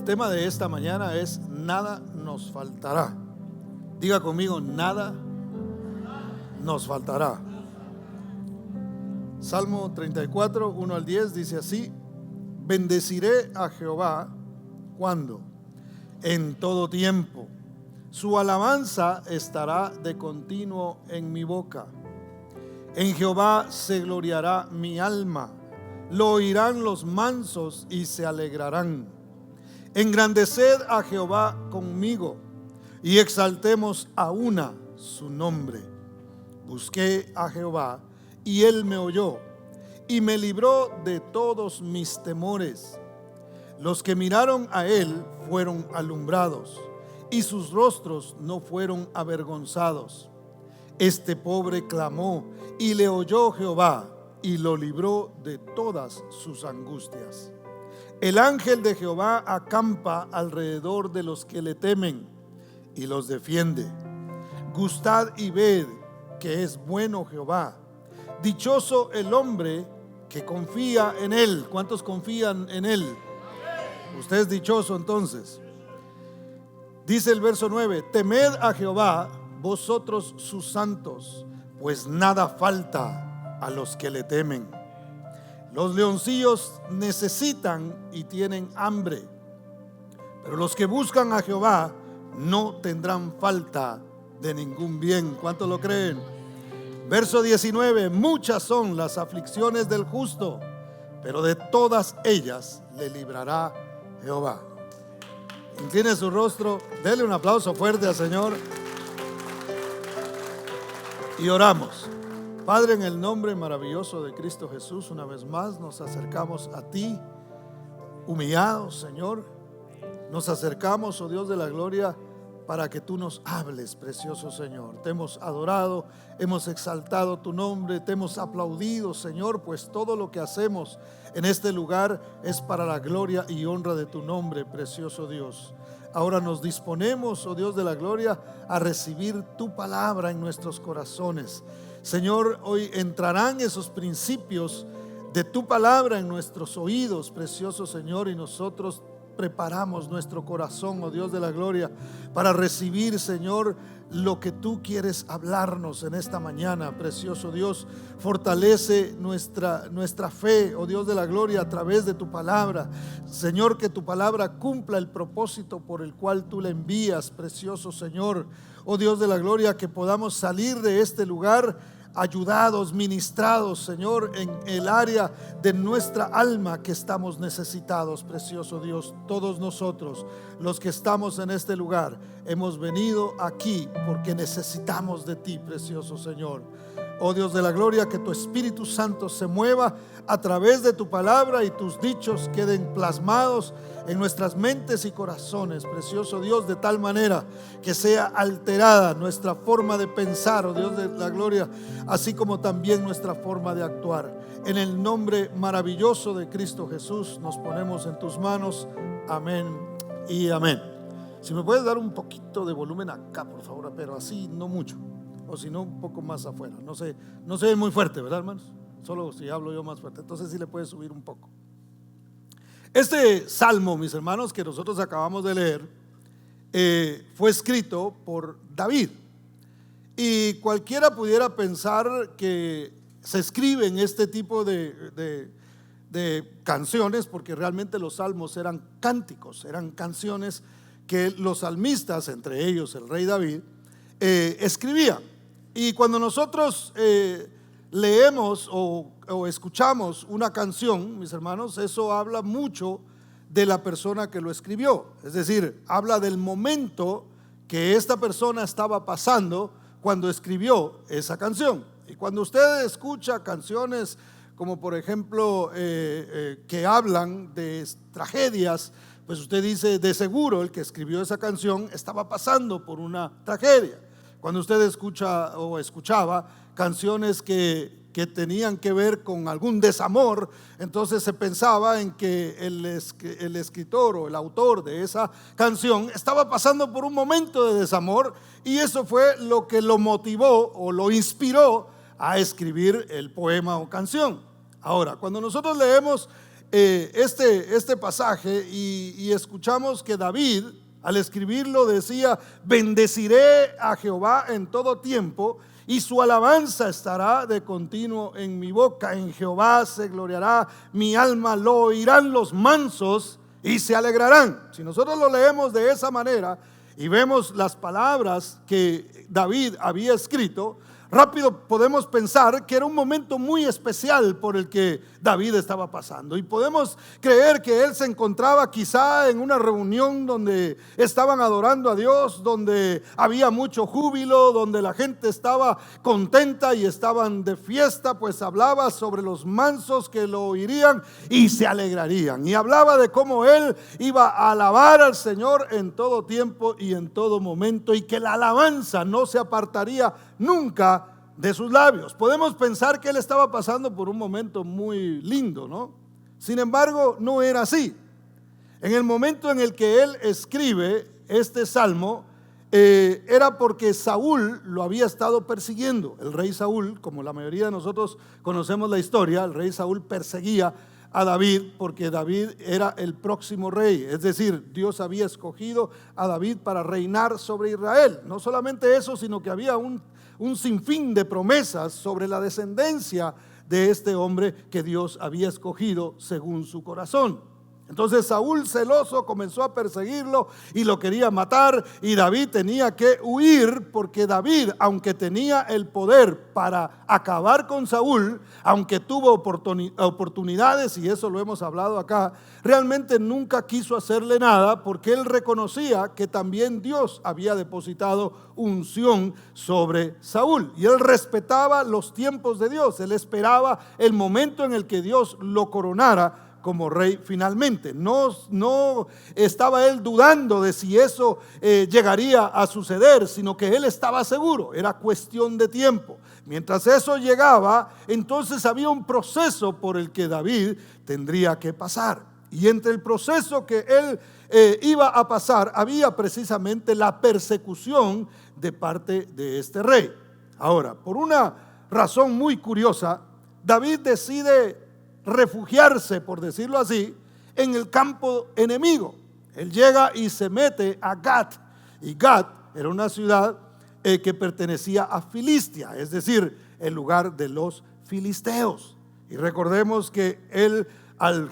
El tema de esta mañana es nada nos faltará. Diga conmigo, nada nos faltará. Salmo 34, 1 al 10 dice así: bendeciré a Jehová cuando en todo tiempo su alabanza estará de continuo en mi boca. En Jehová se gloriará mi alma, lo oirán los mansos y se alegrarán. Engrandeced a Jehová conmigo y exaltemos a una su nombre. Busqué a Jehová y él me oyó y me libró de todos mis temores. Los que miraron a él fueron alumbrados y sus rostros no fueron avergonzados. Este pobre clamó y le oyó Jehová y lo libró de todas sus angustias. El ángel de Jehová acampa alrededor de los que le temen y los defiende. Gustad y ved que es bueno Jehová. Dichoso el hombre que confía en él. ¿Cuántos confían en él? Usted es dichoso entonces. Dice el verso 9: temed a Jehová, vosotros sus santos, pues nada falta a los que le temen. Los leoncillos necesitan y tienen hambre, pero los que buscan a Jehová no tendrán falta de ningún bien. ¿Cuántos lo creen? Verso 19: muchas son las aflicciones del justo, pero de todas ellas le librará Jehová. Incline su rostro, dele un aplauso fuerte al Señor y oramos. Padre, en el nombre maravilloso de Cristo Jesús, una vez más nos acercamos a ti, humillados, Señor. Nos acercamos, oh Dios de la gloria, para que tú nos hables, precioso Señor. Te hemos adorado, hemos exaltado tu nombre, te hemos aplaudido, Señor, pues todo lo que hacemos en este lugar es para la gloria y honra de tu nombre, precioso Dios. Ahora nos disponemos, oh Dios de la gloria, a recibir tu palabra en nuestros corazones. Señor, hoy entrarán esos principios de tu palabra en nuestros oídos, precioso Señor, y nosotros preparamos nuestro corazón, oh Dios de la gloria, para recibir, Señor, lo que tú quieres hablarnos en esta mañana, precioso Dios. Fortalece nuestra fe, oh Dios de la gloria, a través de tu palabra. Señor, que tu palabra cumpla el propósito por el cual tú la envías, precioso Señor. Oh Dios de la gloria, que podamos salir de este lugar ayudados, ministrados, Señor, en el área de nuestra alma que estamos necesitados, precioso Dios. Todos nosotros, los que estamos en este lugar, hemos venido aquí porque necesitamos de ti, precioso Señor. Oh Dios de la gloria, que tu Espíritu Santo se mueva a través de tu palabra y tus dichos queden plasmados en nuestras mentes y corazones, precioso Dios, de tal manera que sea alterada nuestra forma de pensar, oh Dios de la gloria, así como también nuestra forma de actuar. En el nombre maravilloso de Cristo Jesús nos ponemos en tus manos. Amén y amén. Si me puedes dar un poquito de volumen acá, por favor, pero así no mucho, o si no un poco más afuera. No se ve muy fuerte, ¿verdad, hermanos? Solo si hablo yo más fuerte. Entonces sí le puedes subir un poco. Este salmo, mis hermanos, que nosotros acabamos de leer, fue escrito por David. Y cualquiera pudiera pensar que se escriben este tipo de canciones, porque realmente los salmos eran cánticos, eran canciones que los salmistas, entre ellos el rey David, escribían. Y cuando nosotros leemos o escuchamos una canción, mis hermanos, eso habla mucho de la persona que lo escribió. Es decir, habla del momento que esta persona estaba pasando cuando escribió esa canción. Y cuando usted escucha canciones como por ejemplo que hablan de tragedias, pues usted dice, de seguro el que escribió esa canción estaba pasando por una tragedia. Cuando usted escucha o escuchaba canciones que tenían que ver con algún desamor, entonces se pensaba en que el escritor o el autor de esa canción estaba pasando por un momento de desamor, y eso fue lo que lo motivó o lo inspiró a escribir el poema o canción. Ahora, cuando nosotros leemos este pasaje y escuchamos que David, al escribirlo, decía: bendeciré a Jehová en todo tiempo, y su alabanza estará de continuo en mi boca. En Jehová se gloriará mi alma, lo oirán los mansos y se alegrarán. Si nosotros lo leemos de esa manera y vemos las palabras que David había escrito, rápido podemos pensar que era un momento muy especial por el que David estaba pasando, y podemos creer que él se encontraba quizá en una reunión donde estaban adorando a Dios, donde había mucho júbilo, donde la gente estaba contenta y estaban de fiesta, pues hablaba sobre los mansos que lo oirían y se alegrarían, y hablaba de cómo él iba a alabar al Señor en todo tiempo y en todo momento, y que la alabanza no se apartaría nunca de sus labios. Podemos pensar que él estaba pasando por un momento muy lindo, ¿no? Sin embargo, no era así. En el momento en el que él escribe este salmo, era porque Saúl lo había estado persiguiendo. El rey Saúl, como la mayoría de nosotros conocemos la historia, el rey Saúl perseguía a David porque David era el próximo rey. Es decir, Dios había escogido a David para reinar sobre Israel. No solamente eso, sino que había un sinfín de promesas sobre la descendencia de este hombre que Dios había escogido según su corazón. Entonces Saúl, celoso, comenzó a perseguirlo y lo quería matar, y David tenía que huir, porque David, aunque tenía el poder para acabar con Saúl, aunque tuvo oportunidades, y eso lo hemos hablado acá, realmente nunca quiso hacerle nada, porque él reconocía que también Dios había depositado unción sobre Saúl, y él respetaba los tiempos de Dios. Él esperaba el momento en el que Dios lo coronara como rey finalmente. No estaba él dudando de si eso llegaría a suceder, sino que él estaba seguro, era cuestión de tiempo. Mientras eso llegaba, entonces había un proceso por el que David tendría que pasar, y entre el proceso que él iba a pasar había precisamente la persecución de parte de este rey. Ahora, por una razón muy curiosa, David decide refugiarse, por decirlo así, en el campo enemigo. Él llega y se mete a Gat, y Gat era una ciudad que pertenecía a Filistia, es decir, el lugar de los filisteos. Y recordemos que él, al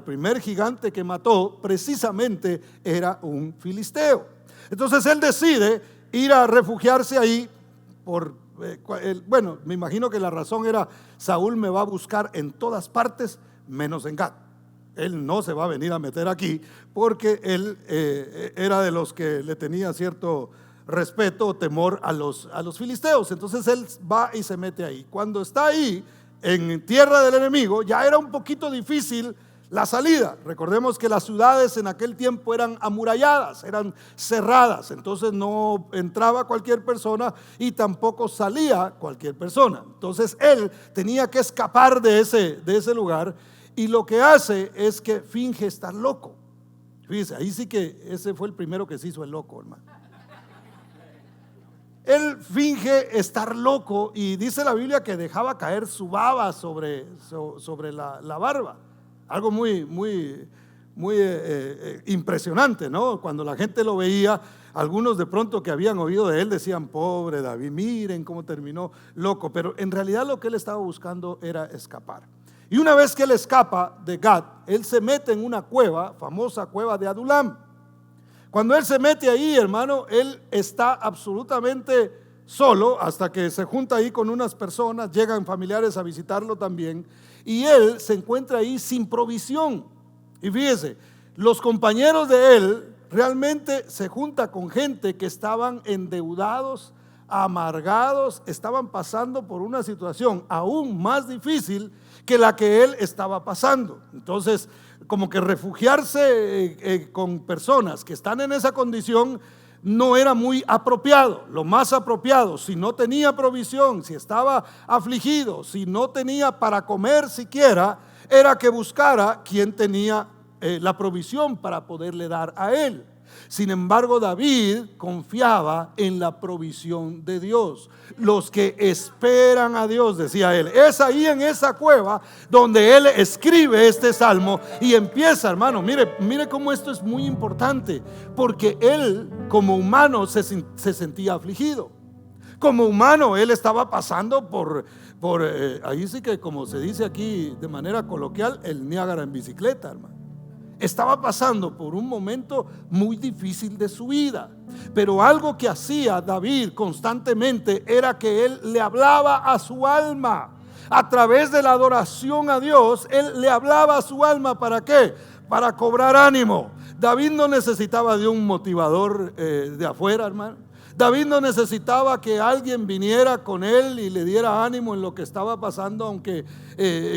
primer gigante que mató, precisamente era un filisteo. Entonces él decide ir a refugiarse ahí me imagino que la razón era: Saúl me va a buscar en todas partes menos en Gat. Él no se va a venir a meter aquí, porque él era de los que le tenía cierto respeto o temor a los filisteos. Entonces él va y se mete ahí. Cuando está ahí en tierra del enemigo, ya era un poquito difícil la salida. Recordemos que las ciudades en aquel tiempo eran amuralladas, eran cerradas, entonces no entraba cualquier persona y tampoco salía cualquier persona. Entonces él tenía que escapar de ese lugar, y lo que hace es que finge estar loco. Fíjese, ahí sí que ese fue el primero que se hizo el loco, hermano. Él finge estar loco, y dice la Biblia que dejaba caer su baba sobre la barba. Algo muy impresionante, ¿no? Cuando la gente lo veía, algunos de pronto que habían oído de él decían: pobre David, miren cómo terminó loco. Pero en realidad lo que él estaba buscando era escapar. Y una vez que él escapa de Gat, él se mete en una cueva, famosa cueva de Adulam. Cuando él se mete ahí, hermano, él está absolutamente solo, hasta que se junta ahí con unas personas, llegan familiares a visitarlo también, y él se encuentra ahí sin provisión. Y fíjese, los compañeros de él realmente se junta con gente que estaban endeudados, amargados, estaban pasando por una situación aún más difícil que la que él estaba pasando. Entonces, como que refugiarse con personas que están en esa condición no era muy apropiado. Lo más apropiado, si no tenía provisión, si estaba afligido, si no tenía para comer siquiera, era que buscara quien tenía la provisión para poderle dar a él. Sin embargo, David confiaba en la provisión de Dios. Los que esperan a Dios, decía él, es ahí en esa cueva donde él escribe este salmo y empieza, hermano, mire cómo esto es muy importante, porque él como humano se sentía afligido. Como humano él estaba pasando por ahí sí que, como se dice aquí de manera coloquial, el Niágara en bicicleta, hermano. Estaba pasando por un momento muy difícil de su vida, pero algo que hacía David constantemente era que él le hablaba a su alma. A través de la adoración a Dios, él le hablaba a su alma. ¿Para qué? Para cobrar ánimo. David no necesitaba de un motivador de afuera, hermano. David no necesitaba que alguien viniera con él y le diera ánimo en lo que estaba pasando, aunque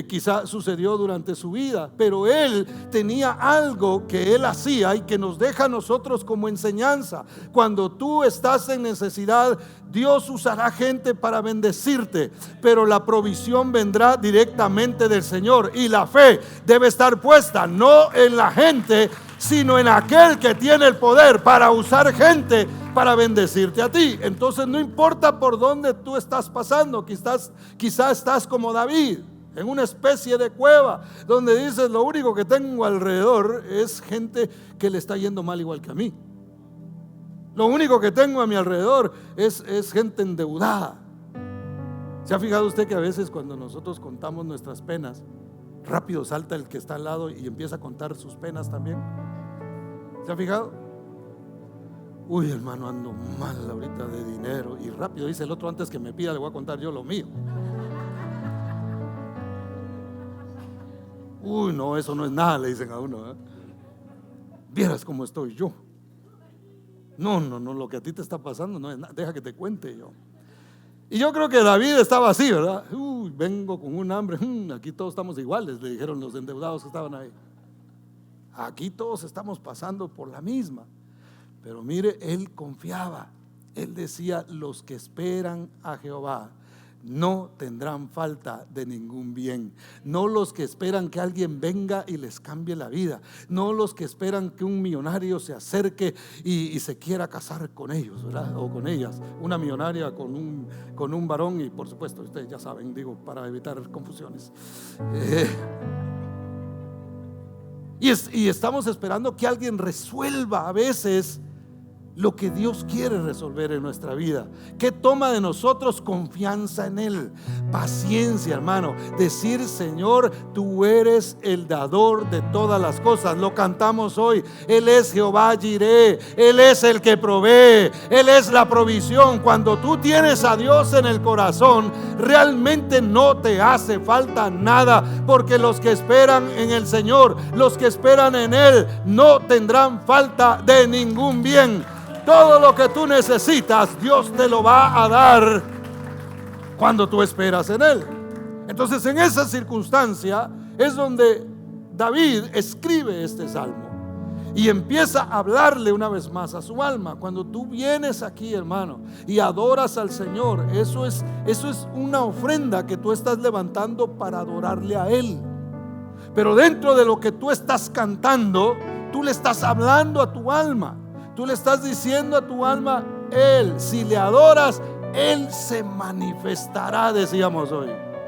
quizá sucedió durante su vida. Pero él tenía algo que él hacía y que nos deja a nosotros como enseñanza. Cuando tú estás en necesidad, Dios usará gente para bendecirte, pero la provisión vendrá directamente del Señor. Y la fe debe estar puesta no en la gente, sino en aquel que tiene el poder para usar gente para bendecirte a ti. Entonces no importa por dónde tú estás pasando, quizás estás como David, en una especie de cueva donde dices: lo único que tengo alrededor es gente que le está yendo mal igual que a mí. Lo único que tengo a mi alrededor es gente endeudada. ¿Se ha fijado usted que a veces cuando nosotros contamos nuestras penas, rápido salta el que está al lado y empieza a contar sus penas también? ¿Se ha fijado? Uy, hermano, ando mal ahorita de dinero. Y rápido dice el otro: antes que me pida, le voy a contar yo lo mío. Uy, no, eso no es nada, le dicen a uno, ¿eh? Vieras cómo estoy yo. No, lo que a ti te está pasando no es nada, deja que te cuente yo. Y yo creo que David estaba así, ¿verdad? Uy, vengo con un hambre. Aquí todos estamos iguales, le dijeron los endeudados que estaban ahí. Aquí todos estamos pasando por la misma. Pero mire, él confiaba. Él decía: los que esperan a Jehová no tendrán falta de ningún bien. No los que esperan que alguien venga y les cambie la vida. No los que esperan que un millonario se acerque y se quiera casar con ellos, ¿verdad? O con ellas. Una millonaria con un varón, y por supuesto, ustedes ya saben, digo, para evitar confusiones. Y estamos esperando que alguien resuelva a veces lo que Dios quiere resolver en nuestra vida. ¿Qué toma de nosotros? Confianza en Él, paciencia, hermano. Decir: Señor, tú eres el dador de todas las cosas. Lo cantamos hoy. Él es Jehová Jireh. Él es el que provee. Él es la provisión. Cuando tú tienes a Dios en el corazón, realmente no te hace falta nada, porque los que esperan en el Señor, los que esperan en Él, no tendrán falta de ningún bien. Todo lo que tú necesitas, Dios te lo va a dar cuando tú esperas en Él. Entonces, en esa circunstancia es donde David escribe este salmo y empieza a hablarle una vez más a su alma. Cuando tú vienes aquí, hermano, y adoras al Señor, eso es una ofrenda que tú estás levantando para adorarle a Él. Pero dentro de lo que tú estás cantando, tú le estás hablando a tu alma. Tú le estás diciendo a tu alma: Él, si le adoras, Él se manifestará, decíamos hoy.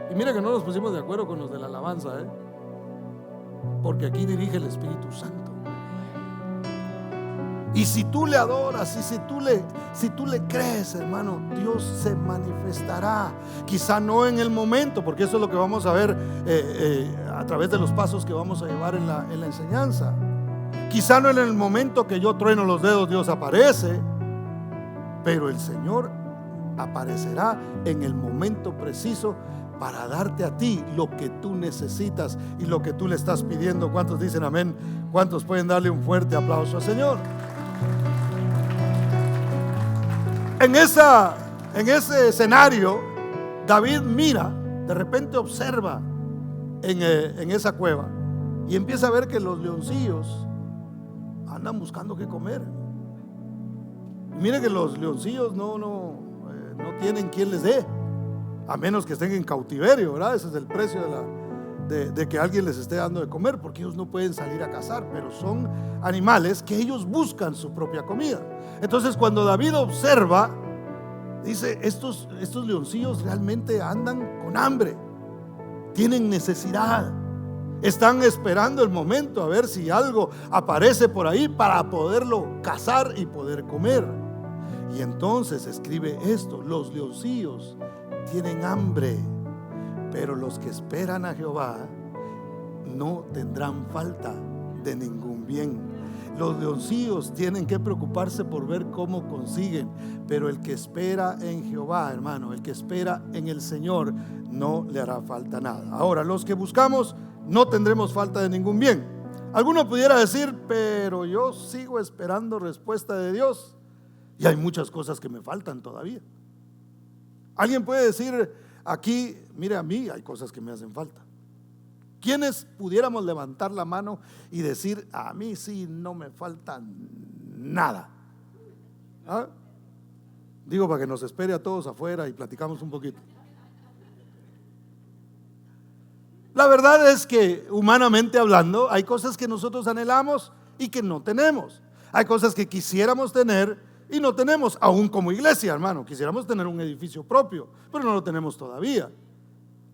Y mira que no nos pusimos de acuerdo con los de la alabanza, porque aquí dirige el Espíritu Santo. Y si tú le adoras, y si tú le crees, hermano, Dios se manifestará. Quizá no en el momento, porque eso es lo que vamos a ver a través de los pasos que vamos a llevar en la enseñanza. Quizá no en el momento que yo trueno los dedos Dios aparece, pero el Señor aparecerá en el momento preciso para darte a ti lo que tú necesitas y lo que tú le estás pidiendo. ¿Cuántos dicen amén? ¿Cuántos pueden darle un fuerte aplauso al Señor? En ese escenario, David mira, de repente observa en esa cueva y empieza a ver que los leoncillos andan buscando qué comer. Mire que los leoncillos no tienen quien les dé, a menos que estén en cautiverio, ¿verdad? Ese es el precio de que alguien les esté dando de comer, porque ellos no pueden salir a cazar, pero son animales que ellos buscan su propia comida. Entonces cuando David observa, dice, estos leoncillos realmente andan con hambre, tienen necesidad, están esperando el momento a ver si algo aparece por ahí para poderlo cazar y poder comer. Y entonces escribe esto: los leoncillos tienen hambre, pero los que esperan a Jehová no tendrán falta de ningún bien. Los leoncillos tienen que preocuparse por ver cómo consiguen, pero el que espera en Jehová, hermano, el que espera en el Señor, no le hará falta nada. Ahora, los que buscamos no tendremos falta de ningún bien. Alguno pudiera decir, pero yo sigo esperando respuesta de Dios y hay muchas cosas que me faltan todavía. Alguien puede decir aquí, mire, a mí hay cosas que me hacen falta. ¿Quiénes pudiéramos levantar la mano y decir, a mí sí no me falta nada? ¿Ah? Digo, para que nos espere a todos afuera y platicamos un poquito. La verdad es que, humanamente hablando, hay cosas que nosotros anhelamos y que no tenemos. Hay cosas que quisiéramos tener y no tenemos, aún como iglesia, hermano. Quisiéramos tener un edificio propio, pero no lo tenemos todavía.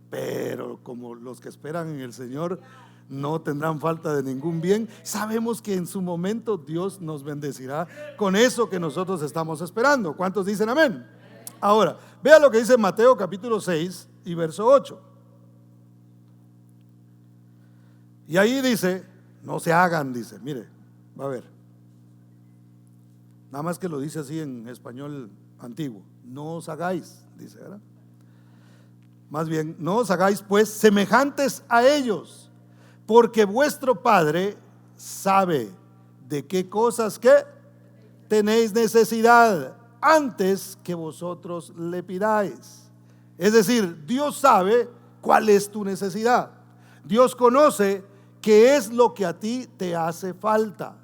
Pero como los que esperan en el Señor no tendrán falta de ningún bien, sabemos que en su momento Dios nos bendecirá con eso que nosotros estamos esperando. ¿Cuántos dicen amén? Ahora, vea lo que dice Mateo capítulo 6 y verso 8. Y ahí dice, no se hagan, dice, mire, va a ver. Nada más que lo dice así en español antiguo. No os hagáis, dice, ¿verdad? Más bien, no os hagáis pues semejantes a ellos, porque vuestro Padre sabe de qué cosas que tenéis necesidad antes que vosotros le pidáis. Es decir, Dios sabe cuál es tu necesidad. Dios conoce qué es lo que a ti te hace falta,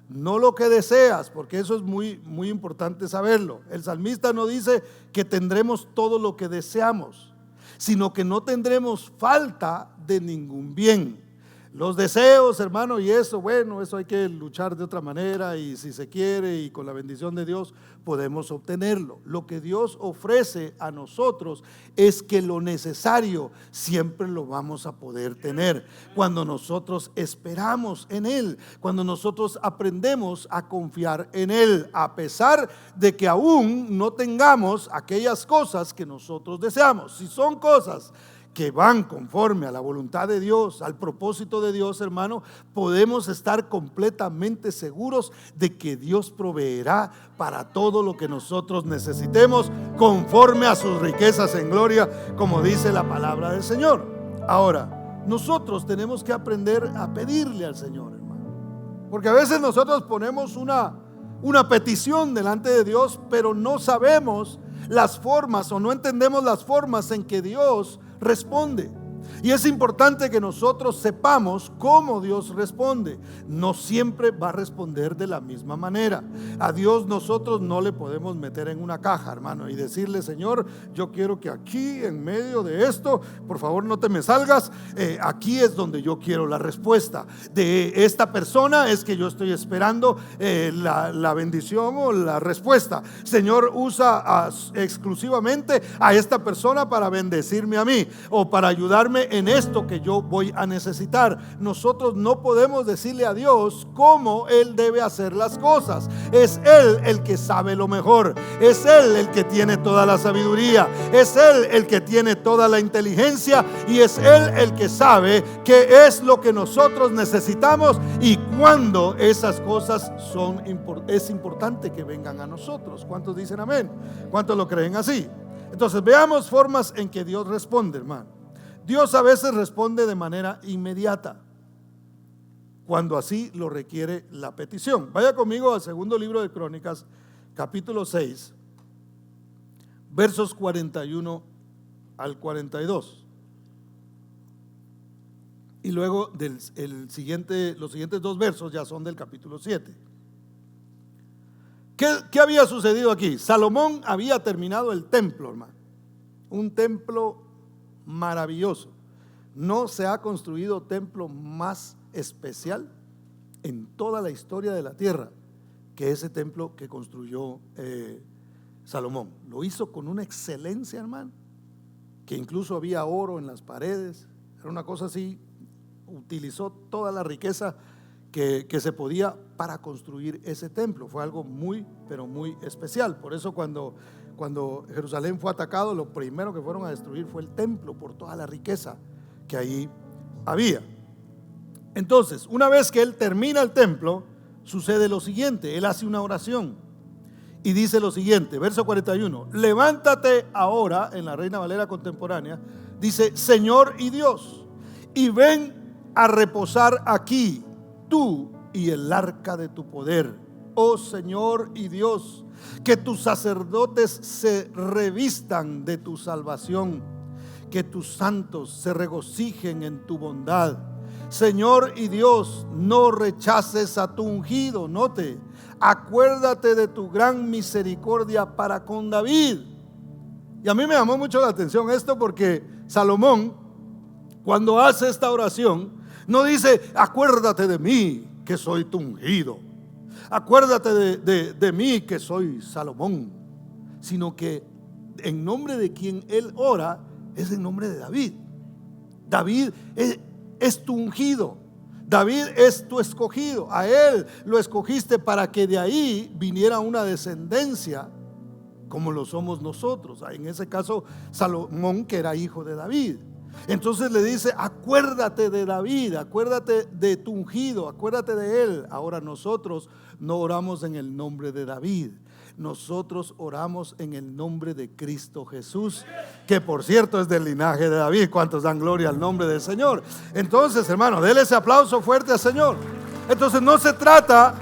no lo que deseas, porque eso es muy importante saberlo. El salmista no dice que tendremos todo lo que deseamos, sino que no tendremos falta de ningún bien. Los deseos, hermano, y eso, bueno, eso hay que luchar de otra manera, y si se quiere y con la bendición de Dios podemos obtenerlo. Lo que Dios ofrece a nosotros es que lo necesario siempre lo vamos a poder tener cuando nosotros esperamos en Él, cuando nosotros aprendemos a confiar en Él, a pesar de que aún no tengamos aquellas cosas que nosotros deseamos. Si son cosas que van conforme a la voluntad de Dios, al propósito de Dios, hermano, podemos estar completamente seguros de que Dios proveerá para todo lo que nosotros necesitemos conforme a sus riquezas en gloria, como dice la palabra del Señor. Ahora, nosotros tenemos que aprender a pedirle al Señor, hermano, porque a veces nosotros ponemos una petición delante de Dios, pero no sabemos las formas o no entendemos las formas en que Dios responde. Y es importante que nosotros sepamos cómo Dios responde. No siempre va a responder de la misma manera. A Dios nosotros no le podemos meter en una caja, hermano, y decirle, Señor, yo quiero que aquí en medio de esto, por favor no te me salgas, aquí es donde yo quiero la respuesta de esta persona, es que yo estoy esperando la bendición o la respuesta. Señor, usa exclusivamente a esta persona para bendecirme a mí o para ayudarme en esto que yo voy a necesitar. Nosotros no podemos decirle a Dios cómo Él debe hacer las cosas. Es Él el que sabe lo mejor, es Él el que tiene toda la sabiduría, es Él el que tiene toda la inteligencia, y es Él el que sabe qué es lo que nosotros necesitamos y cuándo esas cosas es importante que vengan a nosotros. ¿Cuántos dicen amén? ¿Cuántos lo creen así? Entonces veamos formas en que Dios responde, hermano. Dios a veces responde de manera inmediata, cuando así lo requiere la petición. Vaya conmigo al segundo libro de Crónicas, capítulo 6, versos 41 al 42. Y luego los siguientes dos versos ya son del capítulo 7. ¿Qué había sucedido aquí? Salomón había terminado el templo, hermano. Un templo maravilloso, no se ha construido templo más especial en toda la historia de la tierra que ese templo que construyó Salomón. Lo hizo con una excelencia, hermano, que incluso había oro en las paredes. Era una cosa así. Utilizó toda la riqueza que se podía para construir ese templo. Fue algo muy, pero muy especial. Por eso cuando Jerusalén fue atacado, lo primero que fueron a destruir fue el templo, por toda la riqueza que ahí había. Entonces, una vez que él termina el templo, sucede lo siguiente. Él hace una oración y dice lo siguiente, verso 41: levántate ahora, en la Reina Valera contemporánea, dice: Señor y Dios, y ven a reposar aquí tú y el arca de tu poder, oh Señor y Dios, que tus sacerdotes se revistan de tu salvación, que tus santos se regocijen en tu bondad. Señor y Dios, no rechaces a tu ungido. Note, acuérdate de tu gran misericordia para con David. Y a mí me llamó mucho la atención esto, porque Salomón, cuando hace esta oración, no dice: acuérdate de mí que soy tu ungido, acuérdate de mí que soy Salomón, sino que en nombre de quien él ora es en nombre de David. David es tu ungido, David es tu escogido, a él lo escogiste para que de ahí viniera una descendencia como lo somos nosotros. En ese caso Salomón, que era hijo de David. Entonces le dice: acuérdate de David, acuérdate de tu ungido, acuérdate de él. Ahora nosotros no oramos en el nombre de David, nosotros oramos en el nombre de Cristo Jesús, que por cierto es del linaje de David. ¿Cuántos dan gloria al nombre del Señor? Entonces, hermano, déle ese aplauso fuerte al Señor. Entonces no se trata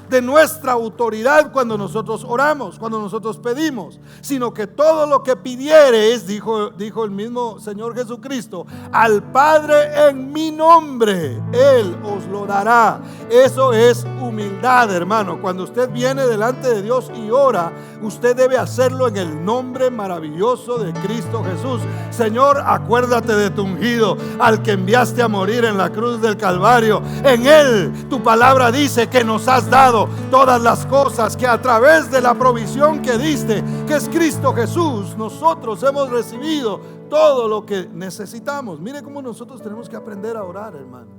de nuestra autoridad cuando nosotros oramos, cuando nosotros pedimos, sino que todo lo que pidiereis, dijo el mismo Señor Jesucristo, al Padre en mi nombre, Él os lo dará. Eso es humildad, hermano. Cuando usted viene delante de Dios y ora, usted debe hacerlo en el nombre maravilloso de Cristo Jesús. Señor, acuérdate de tu ungido, al que enviaste a morir en la cruz del Calvario. En Él, tu palabra dice que nos has dado todas las cosas, que a través de la provisión que diste, que es Cristo Jesús, nosotros hemos recibido todo lo que necesitamos. Mire cómo nosotros tenemos que aprender a orar, hermano,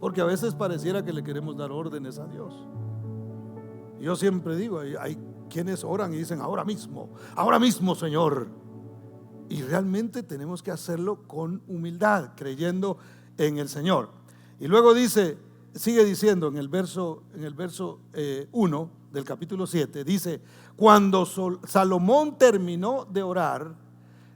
porque a veces pareciera que le queremos dar órdenes a Dios. Yo siempre digo, hay quienes oran y dicen: ahora mismo Señor. Y realmente tenemos que hacerlo con humildad, creyendo en el Señor. Y luego sigue diciendo en el verso 1 del capítulo 7, dice: cuando Salomón terminó de orar,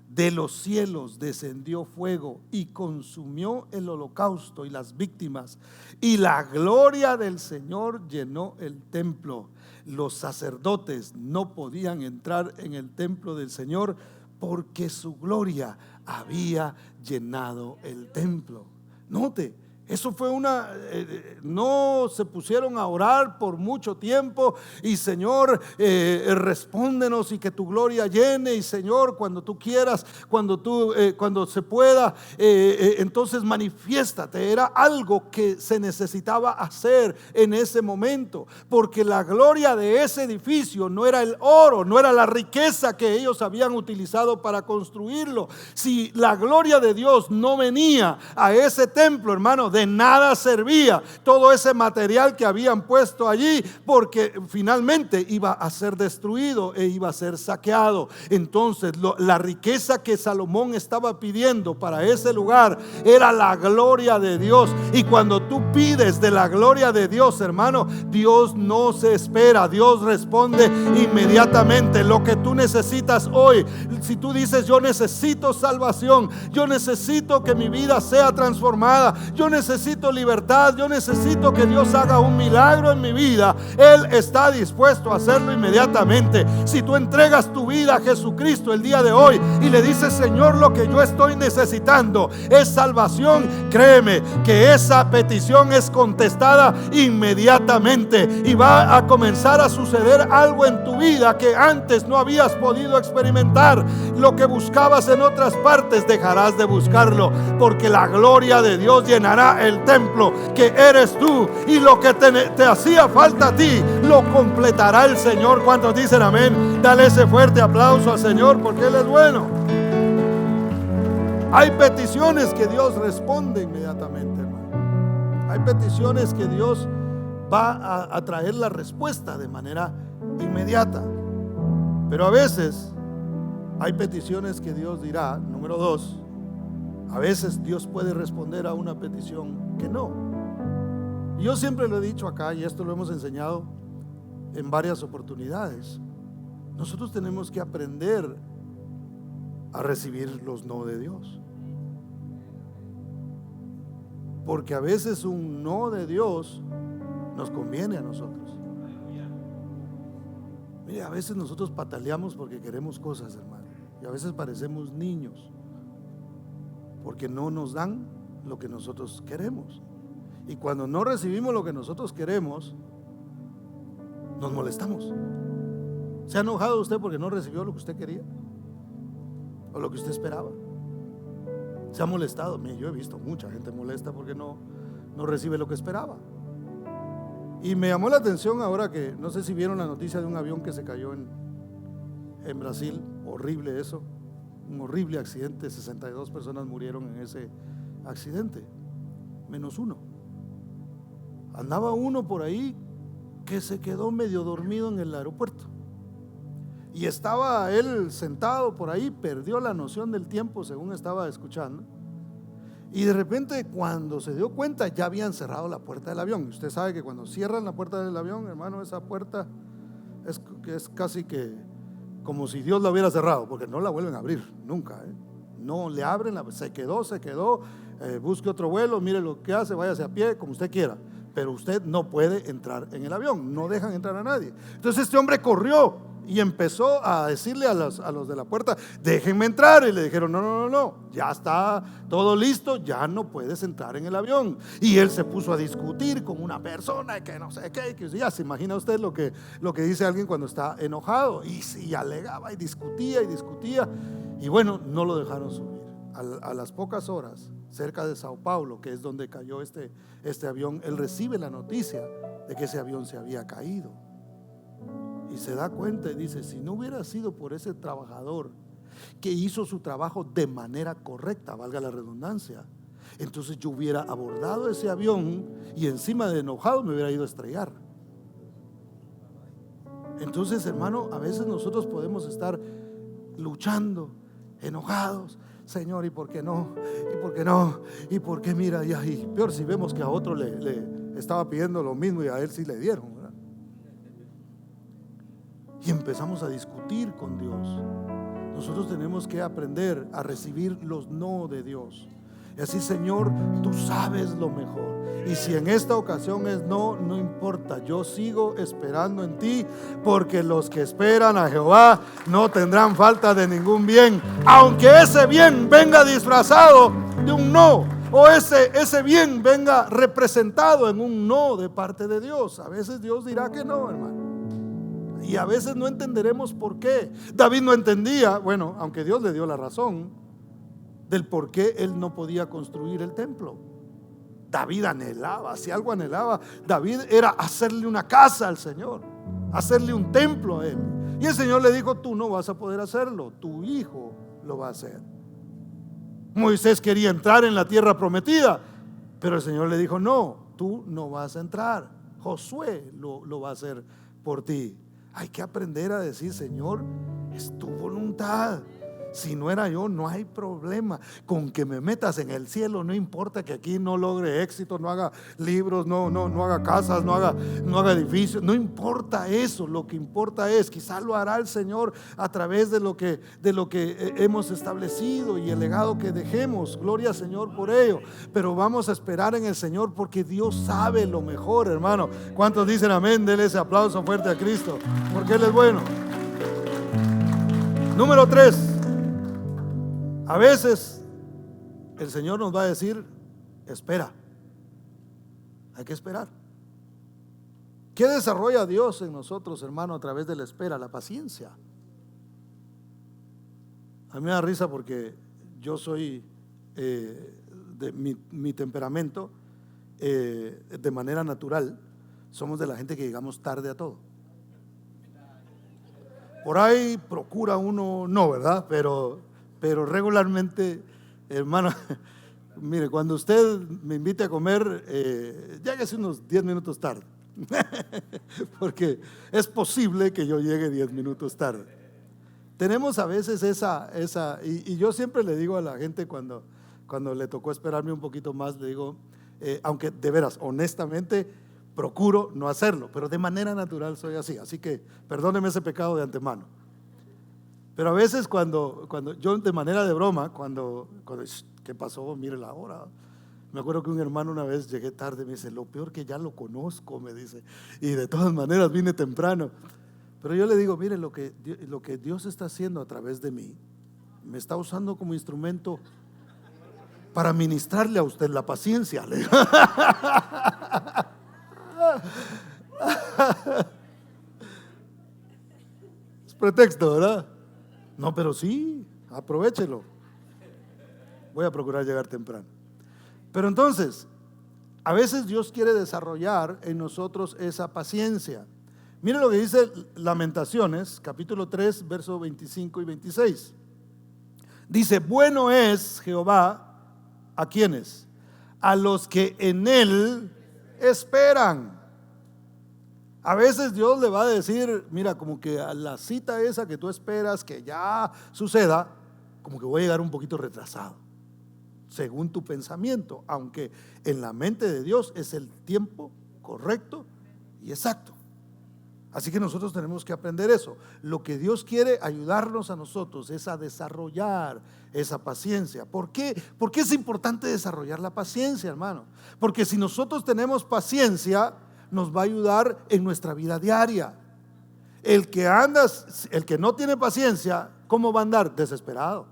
de los cielos descendió fuego y consumió el holocausto y las víctimas, y la gloria del Señor llenó el templo. Los sacerdotes no podían entrar en el templo del Señor porque su gloria había llenado el templo. Note, eso fue no se pusieron a orar por mucho tiempo y: Señor, respóndenos y que tu gloria llene, y Señor, cuando tú quieras, cuando se pueda, entonces manifiéstate. Era algo que se necesitaba hacer en ese momento, porque la gloria de ese edificio no era el oro, no era la riqueza que ellos habían utilizado para construirlo. Si la gloria de Dios no venía a ese templo, hermano, de nada servía todo ese material que habían puesto allí, porque finalmente iba a ser destruido e iba a ser saqueado. Entonces la riqueza que Salomón estaba pidiendo para ese lugar era la gloria de Dios. Y cuando tú pides de la gloria de Dios, hermano, Dios no se espera, Dios responde inmediatamente. Lo que tú necesitas hoy, si tú dices: yo necesito salvación, yo necesito que mi vida sea transformada, yo necesito necesito libertad, yo necesito que Dios haga un milagro en mi vida, Él está dispuesto a hacerlo inmediatamente. Si tú entregas tu vida a Jesucristo el día de hoy y le dices: Señor, lo que yo estoy necesitando es salvación, créeme que esa petición es contestada inmediatamente y va a comenzar a suceder algo en tu vida que antes no habías podido experimentar. Lo que buscabas en otras partes dejarás de buscarlo, porque la gloria de Dios llenará el templo que eres tú, y lo que te hacía falta a ti lo completará el Señor. ¿Cuántos dicen amén? Dale ese fuerte aplauso al Señor, porque Él es bueno. Hay peticiones que Dios responde inmediatamente, hermano. Hay peticiones que Dios va a traer la respuesta de manera inmediata. Pero a veces hay peticiones que Dios dirá. Número 2, a veces Dios puede responder a una petición que no. Y yo siempre lo he dicho acá, y esto lo hemos enseñado en varias oportunidades. Nosotros tenemos que aprender a recibir los no de Dios, porque a veces un no de Dios nos conviene a nosotros. Mire, a veces nosotros pataleamos porque queremos cosas, hermano, y a veces parecemos niños porque no nos dan lo que nosotros queremos. Y cuando no recibimos lo que nosotros queremos, nos molestamos. ¿Se ha enojado usted porque no recibió lo que usted quería o lo que usted esperaba? ¿Se ha molestado? Mire, yo he visto mucha gente molesta porque no recibe lo que esperaba. Y me llamó la atención ahora que, no sé si vieron la noticia de un avión que se cayó en Brasil. Horrible eso, un horrible accidente. 62 personas murieron en ese accidente, menos uno. Andaba uno por ahí que se quedó medio dormido en el aeropuerto, y estaba él sentado por ahí, perdió la noción del tiempo según estaba escuchando, y de repente cuando se dio cuenta ya habían cerrado la puerta del avión. Usted sabe que cuando cierran la puerta del avión, hermano, esa puerta es casi que como si Dios la hubiera cerrado, porque no la vuelven a abrir nunca, no le abren, se quedó, busque otro vuelo, mire lo que hace, váyase a pie como usted quiera, pero usted no puede entrar en el avión, no dejan entrar a nadie. Entonces este hombre corrió y empezó a decirle a los de la puerta: déjenme entrar. Y le dijeron: no, ya está todo listo, ya no puedes entrar en el avión. Y él se puso a discutir con una persona que no sé qué, que ya se imagina usted lo que dice alguien cuando está enojado, y alegaba y discutía, y bueno, no lo dejaron subir. A las pocas horas, cerca de Sao Paulo, que es donde cayó este avión, él recibe la noticia de que ese avión se había caído. Y se da cuenta y dice: si no hubiera sido por ese trabajador que hizo su trabajo de manera correcta, valga la redundancia, entonces yo hubiera abordado ese avión y encima de enojado me hubiera ido a estrellar. Entonces, hermano, a veces nosotros podemos estar luchando, enojados. Señor, ¿y por qué no? ¿Y por qué no? ¿Y por qué? Mira, y peor si vemos que a otro le estaba pidiendo lo mismo y a él sí le dieron, ¿verdad? Y empezamos a discutir con Dios. Nosotros tenemos que aprender a recibir los no de Dios. Y así: Señor, tú sabes lo mejor, y si en esta ocasión es no importa, yo sigo esperando en ti, porque los que esperan a Jehová no tendrán falta de ningún bien, aunque ese bien venga disfrazado de un no, o ese bien venga representado en un no de parte de Dios. A veces Dios dirá que no, hermano, y a veces no entenderemos por qué. David no entendía, bueno, aunque Dios le dio la razón del por qué él no podía construir el templo. David anhelaba, si algo anhelaba David era hacerle una casa al Señor, hacerle un templo a él. Y el Señor le dijo: tú no vas a poder hacerlo, tu hijo lo va a hacer. Moisés quería entrar en la tierra prometida, pero el Señor le dijo: no, tú no vas a entrar, Josué lo va a hacer por ti. Hay que aprender a decir: Señor, es tu voluntad. Si no era yo, no hay problema. Con que me metas en el cielo, no importa que aquí no logre éxito, no haga libros, no haga casas, no haga edificios, no importa eso. Lo que importa es, quizá lo hará el Señor a través de lo que hemos establecido y el legado que dejemos. Gloria al Señor por ello. Pero vamos a esperar en el Señor, porque Dios sabe lo mejor, hermano. ¿Cuántos dicen amén? Denle ese aplauso fuerte a Cristo, porque Él es bueno. Número 3. A veces el Señor nos va a decir: espera. Hay que esperar. ¿Qué desarrolla Dios en nosotros, hermano, a través de la espera? La paciencia. A mí me da risa porque yo soy de mi temperamento, de manera natural, somos de la gente que llegamos tarde a todo. Por ahí procura uno no, ¿verdad? Pero regularmente, hermano, mire, cuando usted me invite a comer, lléguese unos 10 minutos tarde. Porque es posible que yo llegue 10 minutos tarde. Tenemos a veces y yo siempre le digo a la gente cuando le tocó esperarme un poquito más, le digo, aunque de veras, honestamente, procuro no hacerlo, pero de manera natural soy así. Así que perdóneme ese pecado de antemano. Pero a veces cuando yo, de manera de broma, cuando ¿qué pasó? Mire la hora. Me acuerdo que un hermano una vez llegué tarde, me dice: lo peor que ya lo conozco, me dice, y de todas maneras vine temprano. Pero yo le digo: mire, lo que Dios está haciendo a través de mí, me está usando como instrumento para ministrarle a usted la paciencia. Es pretexto, ¿verdad? No, pero sí, aprovéchelo. Voy a procurar llegar temprano. Pero entonces, a veces Dios quiere desarrollar en nosotros esa paciencia. Mire lo que dice Lamentaciones, capítulo 3, versos 25 y 26. Dice: bueno es Jehová, ¿a quiénes? A los que en Él esperan. A veces Dios le va a decir: mira, como que a la cita esa que tú esperas que ya suceda, como que voy a llegar un poquito retrasado, según tu pensamiento, aunque en la mente de Dios es el tiempo correcto y exacto. Así que nosotros tenemos que aprender eso. Lo que Dios quiere ayudarnos a nosotros es a desarrollar esa paciencia. ¿Por qué? Porque es importante desarrollar la paciencia, hermano. Porque si nosotros tenemos paciencia, nos va a ayudar en nuestra vida diaria. El que no tiene paciencia, ¿cómo va a andar? Desesperado.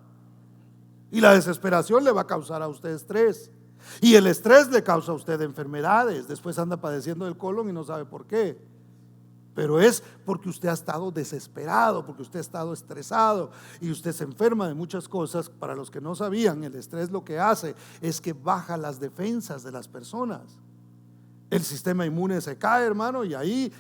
Y la desesperación le va a causar a usted estrés. Y el estrés le causa a usted enfermedades. Después anda padeciendo del colon y no sabe por qué. Pero es porque usted ha estado desesperado, porque usted ha estado estresado y usted se enferma de muchas cosas. Para los que no sabían, el estrés lo que hace es que baja las defensas de las personas. El sistema inmune se cae, hermano, y ahí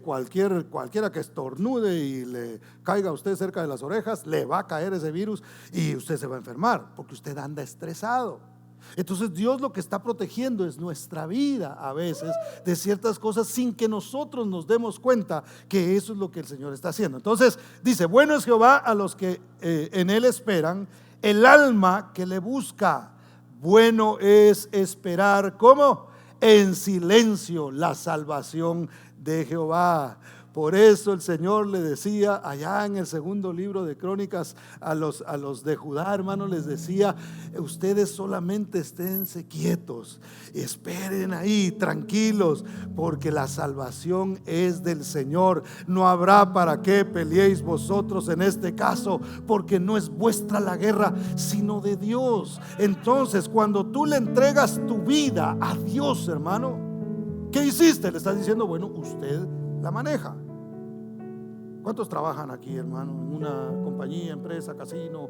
cualquiera que estornude y le caiga a usted cerca de las orejas, le va a caer ese virus y usted se va a enfermar porque usted anda estresado. Entonces Dios lo que está protegiendo es nuestra vida a veces de ciertas cosas sin que nosotros nos demos cuenta que eso es lo que el Señor está haciendo. Entonces dice: bueno es Jehová a los que en Él esperan, el alma que le busca. Bueno es esperar, ¿cómo? En silencio, la salvación de Jehová. Por eso el Señor le decía allá en el segundo libro de Crónicas a los de Judá, hermanos, les decía: ustedes solamente esténse quietos, esperen ahí tranquilos, porque la salvación es del Señor. No habrá para qué peleéis vosotros en este caso, porque no es vuestra la guerra, sino de Dios. Entonces, cuando tú le entregas tu vida a Dios, hermano, ¿qué hiciste? Le estás diciendo: bueno, usted la maneja. ¿Cuántos trabajan aquí, hermano? En una compañía, empresa, casino,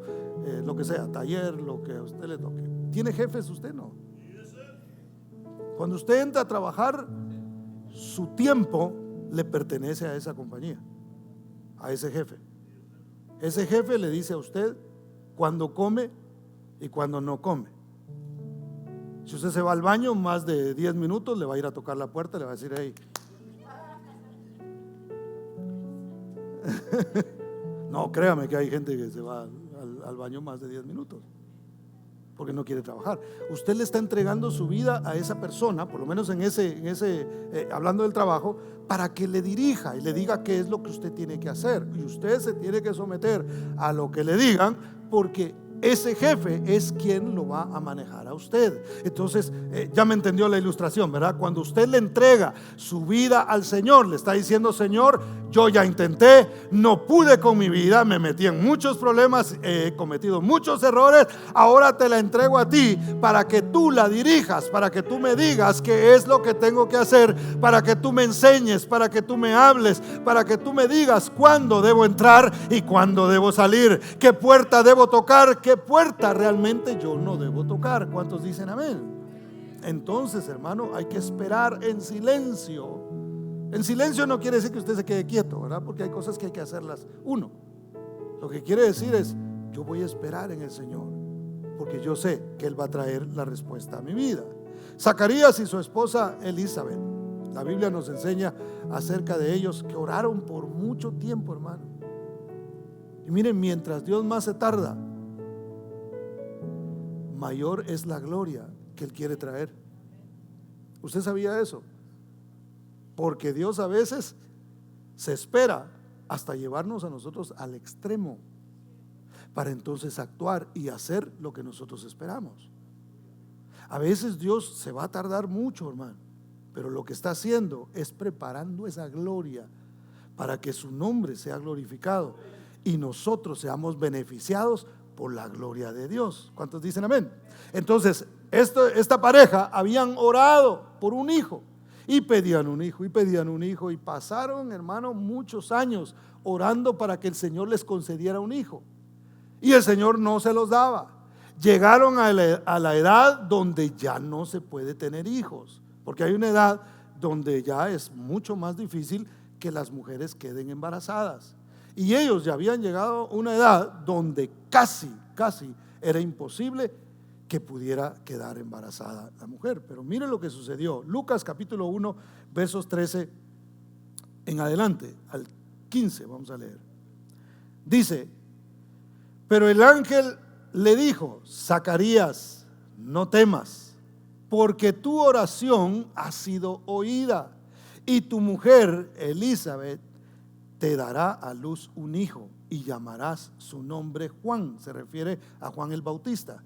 lo que sea, taller, lo que a usted le toque. ¿Tiene jefes usted? No. Cuando usted entra a trabajar, su tiempo le pertenece a esa compañía, a ese jefe. Ese jefe le dice a usted cuándo come y cuándo no come. Si usted se va al baño más de 10 minutos, le va a ir a tocar la puerta, le va a decir: hey. No, créame que hay gente que se va al baño más de 10 minutos porque no quiere trabajar. Usted le está entregando su vida a esa persona, por lo menos hablando del trabajo, para que le dirija y le diga qué es lo que usted tiene que hacer, y usted se tiene que someter a lo que le digan, porque ese jefe es quien lo va a manejar a usted. Entonces, ya me entendió la ilustración, ¿verdad? Cuando usted le entrega su vida al Señor, le está diciendo: Señor, yo ya intenté, no pude con mi vida, me metí en muchos problemas, he cometido muchos errores, ahora te la entrego a ti para que tú la dirijas, para que tú me digas qué es lo que tengo que hacer, para que tú me enseñes, para que tú me hables, para que tú me digas cuándo debo entrar y cuándo debo salir, qué puerta debo tocar, qué puerta realmente yo no debo tocar. ¿Cuántos dicen amén? Entonces, hermano, hay que esperar en silencio. En silencio no quiere decir que usted se quede quieto, ¿verdad? Porque hay cosas que hay que hacerlas uno. Lo que quiere decir es: yo voy a esperar en el Señor, porque yo sé que Él va a traer la respuesta a mi vida. Zacarías y su esposa Elizabeth, la Biblia nos enseña acerca de ellos que oraron por mucho tiempo, hermano. Y miren, mientras Dios más se tarda, mayor es la gloria que Él quiere traer. ¿Usted sabía eso? Porque Dios a veces se espera hasta llevarnos a nosotros al extremo, para entonces actuar y hacer lo que nosotros esperamos. A veces Dios se va a tardar mucho, hermano, pero lo que está haciendo es preparando esa gloria para que su nombre sea glorificado y nosotros seamos beneficiados por la gloria de Dios. ¿Cuántos dicen amén? Entonces, esta pareja habían orado por un hijo y pedían un hijo y pedían un hijo, y pasaron, hermano, muchos años orando para que el Señor les concediera un hijo, y el Señor no se los daba. Llegaron a la edad donde ya no se puede tener hijos, porque hay una edad donde ya es mucho más difícil que las mujeres queden embarazadas, y ellos ya habían llegado a una edad donde casi era imposible que pudiera quedar embarazada la mujer. Pero miren lo que sucedió. Lucas capítulo 1 versos 13 en adelante al 15, vamos a leer. Dice: pero el ángel le dijo: Zacarías, no temas, porque tu oración ha sido oída, y tu mujer Elizabeth te dará a luz un hijo, y llamarás su nombre Juan. Se refiere a Juan el Bautista.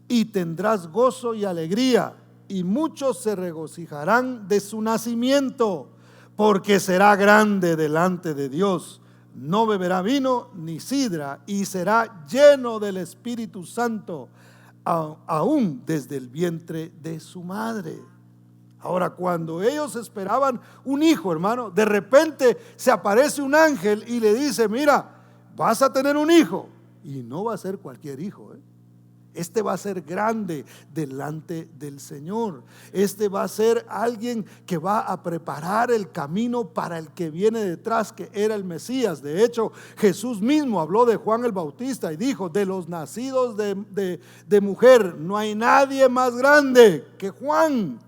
Y tendrás gozo y alegría, y muchos se regocijarán de su nacimiento, porque será grande delante de Dios. No beberá vino ni sidra, y será lleno del Espíritu Santo, aún desde el vientre de su madre. Ahora, cuando ellos esperaban un hijo, hermano, de repente se aparece un ángel y le dice: mira, vas a tener un hijo, y no va a ser cualquier hijo, Este va a ser grande delante del Señor. Este va a ser alguien que va a preparar el camino para el que viene detrás, que era el Mesías. De hecho, Jesús mismo habló de Juan el Bautista y dijo: de los nacidos de mujer no hay nadie más grande que Juan.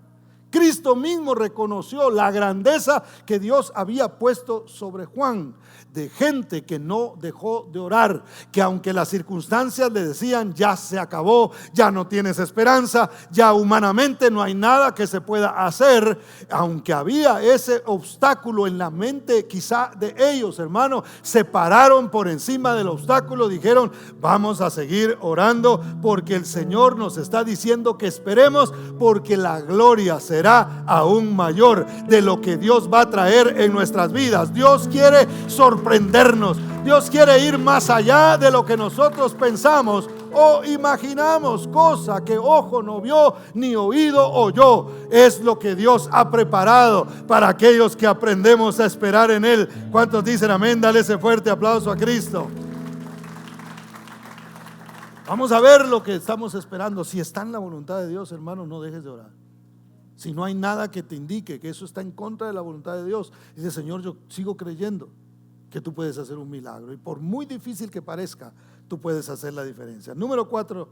Cristo mismo reconoció la grandeza que Dios había puesto sobre Juan, de gente que no dejó de orar, que aunque las circunstancias le decían: ya se acabó, ya no tienes esperanza, ya humanamente no hay nada que se pueda hacer, aunque había ese obstáculo en la mente quizá de ellos, hermano, se pararon por encima del obstáculo, dijeron: vamos a seguir orando, porque el Señor nos está diciendo que esperemos, porque la gloria será aún mayor de lo que Dios va a traer en nuestras vidas. Dios quiere sorprendernos. Dios quiere ir más allá de lo que nosotros pensamos o imaginamos, cosa que ojo no vio ni oído oyó. Es lo que Dios ha preparado para aquellos que aprendemos a esperar en Él. ¿Cuántos dicen amén? Dale ese fuerte aplauso a Cristo. Vamos a ver lo que estamos esperando. Si está en la voluntad de Dios, hermano, no dejes de orar. Si no hay nada que te indique que eso está en contra de la voluntad de Dios, dice: Señor, yo sigo creyendo que tú puedes hacer un milagro, y por muy difícil que parezca, tú puedes hacer la diferencia. Número 4,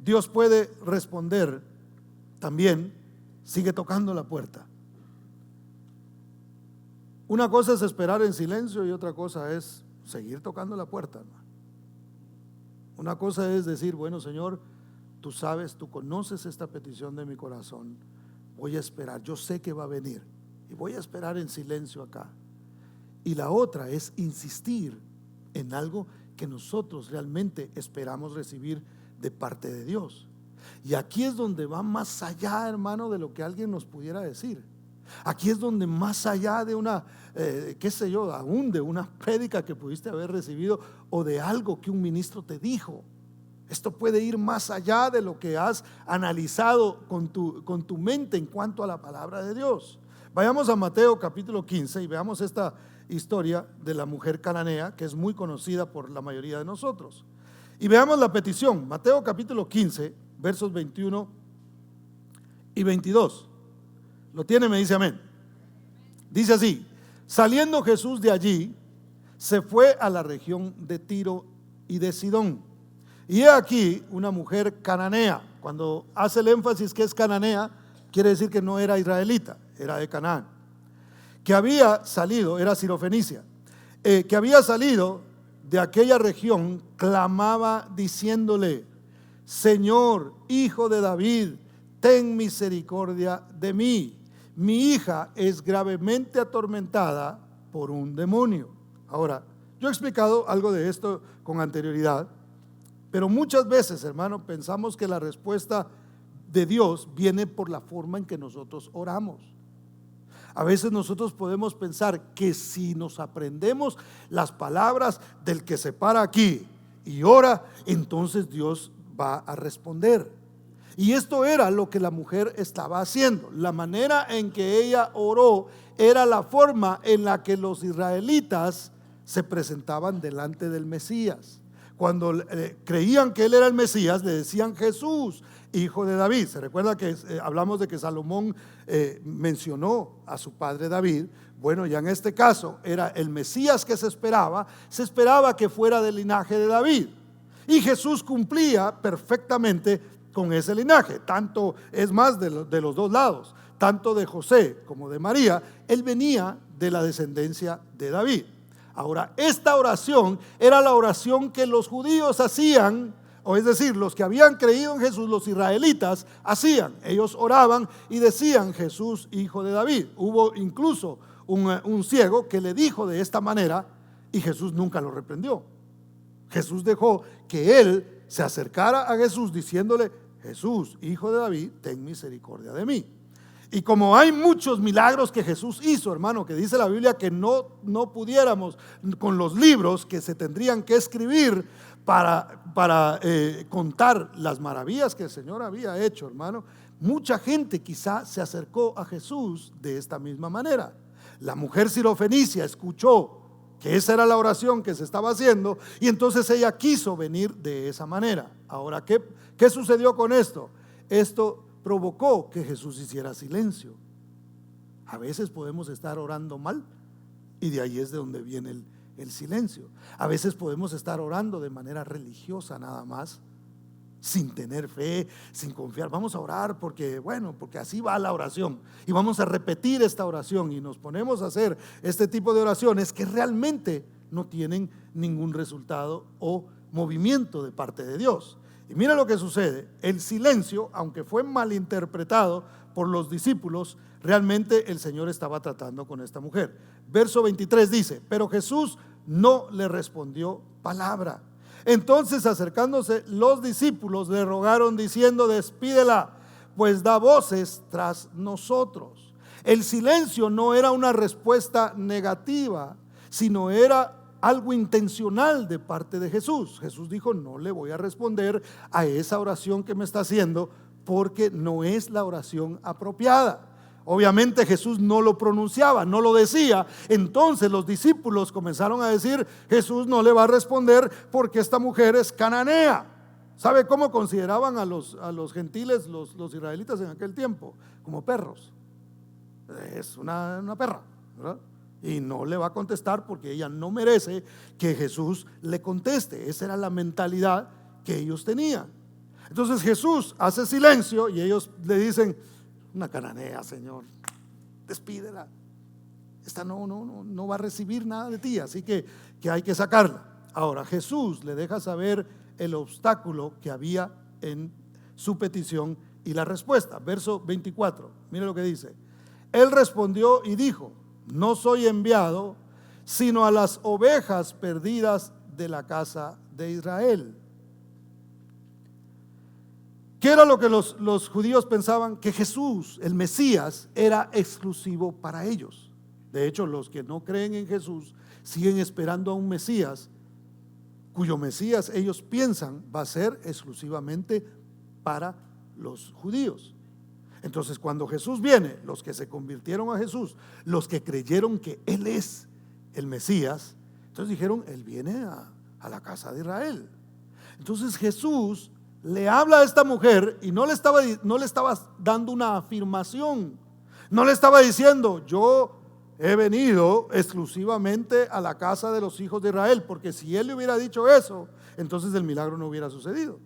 Dios puede responder también. Sigue tocando la puerta. Una cosa es esperar en silencio y otra cosa es seguir tocando la puerta, hermano. Una cosa es decir, bueno, Señor, tú sabes, tú conoces esta petición de mi corazón, voy a esperar, yo sé que va a venir y voy a esperar en silencio acá. Y la otra es insistir en algo que nosotros realmente esperamos recibir de parte de Dios. Y aquí es donde va más allá, hermano, de lo que alguien nos pudiera decir. Aquí es donde más allá de una, qué sé yo, aún de una prédica que pudiste haber recibido o de algo que un ministro te dijo. Esto puede ir más allá de lo que has analizado con tu mente en cuanto a la palabra de Dios. Vayamos a Mateo capítulo 15 y veamos esta historia de la mujer cananea, que es muy conocida por la mayoría de nosotros. Y veamos la petición, Mateo capítulo 15, versos 21 y 22. ¿Lo tiene? Me dice amén. Dice así: saliendo Jesús de allí, se fue a la región de Tiro y de Sidón. Y he aquí una mujer cananea. Cuando hace el énfasis que es cananea, quiere decir que no era israelita, era de Canaán, que había salido, era sirofenicia, que había salido de aquella región, clamaba diciéndole: Señor, hijo de David, ten misericordia de mí. Mi hija es gravemente atormentada por un demonio. Ahora, yo he explicado algo de esto con anterioridad, pero muchas veces, hermano, pensamos que la respuesta de Dios viene por la forma en que nosotros oramos. A veces nosotros podemos pensar que si nos aprendemos las palabras del que se para aquí y ora, entonces Dios va a responder. Y esto era lo que la mujer estaba haciendo. La manera en que ella oró era la forma en la que los israelitas se presentaban delante del Mesías. Cuando creían que él era el Mesías, le decían: Jesús, hijo de David. Se recuerda que hablamos de que Salomón mencionó a su padre David. Bueno, ya en este caso era el Mesías que se esperaba que fuera del linaje de David. Y Jesús cumplía perfectamente con ese linaje, tanto es más de los dos lados, tanto de José como de María, él venía de la descendencia de David. Ahora, esta oración era la oración que los judíos hacían, o es decir, los que habían creído en Jesús, los israelitas, hacían. Ellos oraban y decían: Jesús, hijo de David. Hubo incluso un ciego que le dijo de esta manera y Jesús nunca lo reprendió. Jesús dejó que él se acercara a Jesús diciéndole: Jesús, hijo de David, ten misericordia de mí. Y como hay muchos milagros que Jesús hizo, hermano, que dice la Biblia que no pudiéramos con los libros que se tendrían que escribir para contar las maravillas que el Señor había hecho, hermano, mucha gente quizá se acercó a Jesús de esta misma manera. La mujer sirofenicia escuchó que esa era la oración que se estaba haciendo y entonces ella quiso venir de esa manera. Ahora, ¿qué sucedió con esto? Esto provocó que Jesús hiciera silencio. A veces podemos estar orando mal y de ahí es de donde viene el silencio. A veces podemos estar orando de manera religiosa nada más, sin tener fe, sin confiar. Vamos a orar porque así va la oración y vamos a repetir esta oración y nos ponemos a hacer este tipo de oraciones que realmente no tienen ningún resultado o movimiento de parte de Dios. Y mira lo que sucede: el silencio, aunque fue malinterpretado por los discípulos, realmente el Señor estaba tratando con esta mujer. Verso 23 dice: pero Jesús no le respondió palabra. Entonces, acercándose los discípulos, le rogaron diciendo: despídela, pues da voces tras nosotros. El silencio no era una respuesta negativa, sino era algo intencional de parte de Jesús. Jesús dijo: no le voy a responder a esa oración que me está haciendo porque no es la oración apropiada. Obviamente Jesús no lo pronunciaba, no lo decía. Entonces los discípulos comenzaron a decir: Jesús no le va a responder porque esta mujer es cananea. ¿Sabe cómo consideraban a los gentiles, los israelitas en aquel tiempo? Como perros. Es una perra, ¿verdad? Y no le va a contestar porque ella no merece que Jesús le conteste. Esa era la mentalidad que ellos tenían. Entonces Jesús hace silencio y ellos le dicen: una cananea, Señor, despídela. Esta no va a recibir nada de ti, así que hay que sacarla. Ahora Jesús le deja saber el obstáculo que había en su petición y la respuesta. Verso 24, mire lo que dice. Él respondió y dijo: no soy enviado sino a las ovejas perdidas de la casa de Israel. ¿Qué era lo que los judíos pensaban? Que Jesús, el Mesías, era exclusivo para ellos. De hecho, los que no creen en Jesús siguen esperando a un Mesías, cuyo Mesías ellos piensan va a ser exclusivamente para los judíos. Entonces, cuando Jesús viene, los que se convirtieron a Jesús, los que creyeron que Él es el Mesías, entonces dijeron: Él viene a la casa de Israel. Entonces Jesús le habla a esta mujer y no le estaba dando una afirmación, no le estaba diciendo: yo he venido exclusivamente a la casa de los hijos de Israel, porque si Él le hubiera dicho eso, entonces el milagro no hubiera sucedido.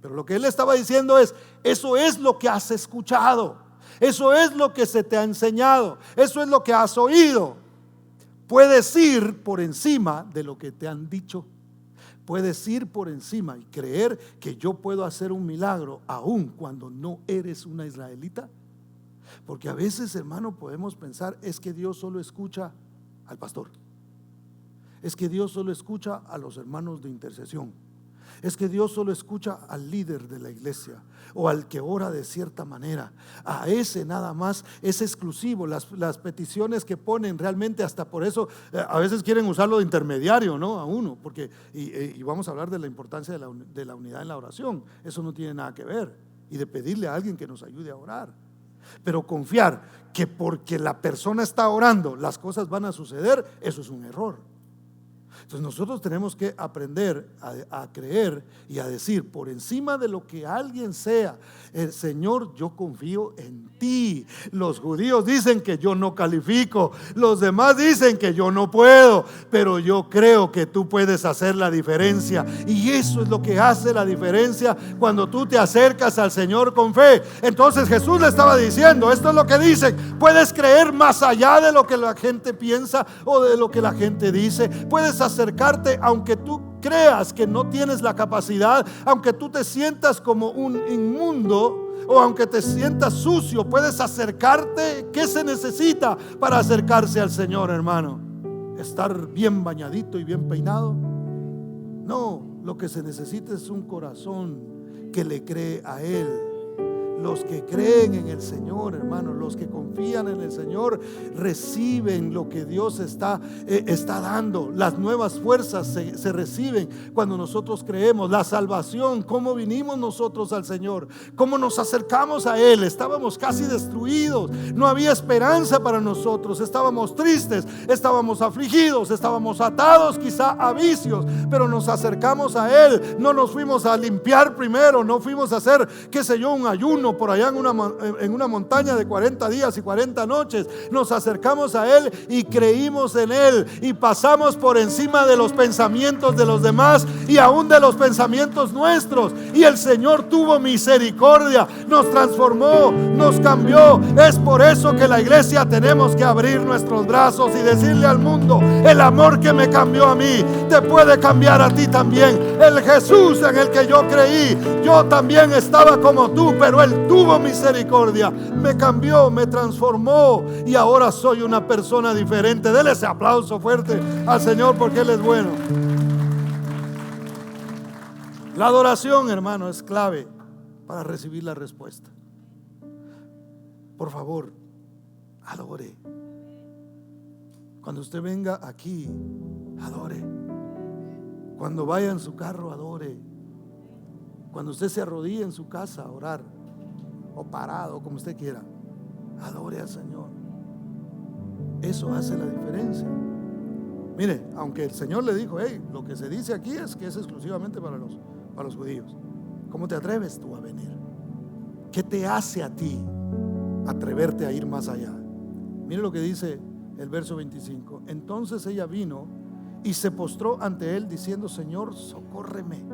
Pero lo que Él le estaba diciendo es: eso es lo que has escuchado, eso es lo que se te ha enseñado, eso es lo que has oído. Puedes ir por encima de lo que te han dicho. Puedes ir por encima y creer que yo puedo hacer un milagro aun cuando no eres una israelita. Porque a veces, hermano, podemos pensar: es que Dios solo escucha al pastor, es que Dios solo escucha a los hermanos de intercesión, es que Dios solo escucha al líder de la iglesia o al que ora de cierta manera. A ese nada más es exclusivo. Las peticiones que ponen realmente, hasta por eso a veces quieren usarlo de intermediario, ¿no? A uno, porque y vamos a hablar de la importancia de la unidad en la oración. Eso no tiene nada que ver, y de pedirle a alguien que nos ayude a orar. Pero confiar que porque la persona está orando las cosas van a suceder, eso es un error. Entonces nosotros tenemos que aprender a creer y a decir, por encima de lo que alguien sea: Señor, yo confío en ti. Los judíos dicen que yo no califico, los demás dicen que yo no puedo, pero yo creo que tú puedes hacer la diferencia. Y eso es lo que hace la diferencia cuando tú te acercas al Señor con fe. Entonces Jesús le estaba diciendo: esto es lo que dicen. Puedes creer más allá de lo que la gente piensa o de lo que la gente dice. Puedes acercarte aunque tú creas que no tienes la capacidad, aunque tú te sientas como un inmundo o aunque te sientas sucio. Puedes acercarte. ¿Qué se necesita para acercarse al Señor, hermano? ¿Estar bien bañadito y bien peinado? No, lo que se necesita es un corazón que le cree a Él. Los que creen en el Señor, hermanos, los que confían en el Señor, reciben lo que Dios está dando. Las nuevas fuerzas se reciben cuando nosotros creemos. La salvación, cómo vinimos nosotros al Señor, cómo nos acercamos a Él. Estábamos casi destruidos, no había esperanza para nosotros, estábamos tristes, estábamos afligidos, estábamos atados quizá a vicios, pero nos acercamos a Él. No nos fuimos a limpiar primero, no fuimos a hacer, qué sé yo, un ayuno por allá en una montaña de 40 días y 40 noches. Nos acercamos a Él y creímos en Él, y pasamos por encima de los pensamientos de los demás y aún de los pensamientos nuestros, y el Señor tuvo misericordia, nos transformó, nos cambió. Es por eso que la iglesia tenemos que abrir nuestros brazos y decirle al mundo: el amor que me cambió a mí te puede cambiar a ti también. El Jesús en el que yo creí, yo también estaba como tú, pero Él tuvo misericordia, me cambió, me transformó, y ahora soy una persona diferente. Dele ese aplauso fuerte al Señor, porque Él es bueno. La adoración, hermano, es clave para recibir la respuesta. Por favor, adore. Cuando usted venga aquí, adore. Cuando vaya en su carro, adore. Cuando usted se arrodille en su casa a orar, o parado, como usted quiera, adore al Señor. Eso hace la diferencia. Mire, aunque el Señor le dijo: hey, lo que se dice aquí es que es exclusivamente para los judíos, ¿cómo te atreves tú a venir? ¿Qué te hace a ti atreverte a ir más allá? Mire lo que dice el verso 25. Entonces ella vino y se postró ante Él diciendo: Señor, socórreme.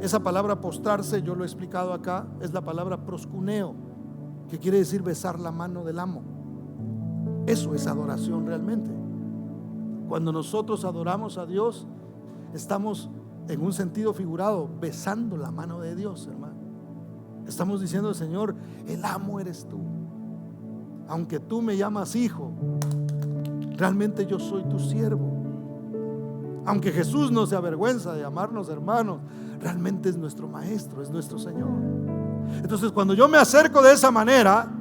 Esa palabra postrarse, yo lo he explicado acá, es la palabra proscuneo, que quiere decir besar la mano del amo. Eso es adoración realmente. Cuando nosotros adoramos a Dios, estamos en un sentido figurado, besando la mano de Dios, hermano. Estamos diciendo: Señor, el amo eres tú. Aunque tú me llamas hijo, realmente yo soy tu siervo. Aunque Jesús no se avergüenza de llamarnos hermanos, realmente es nuestro maestro, es nuestro Señor. Entonces, cuando yo me acerco de esa manera,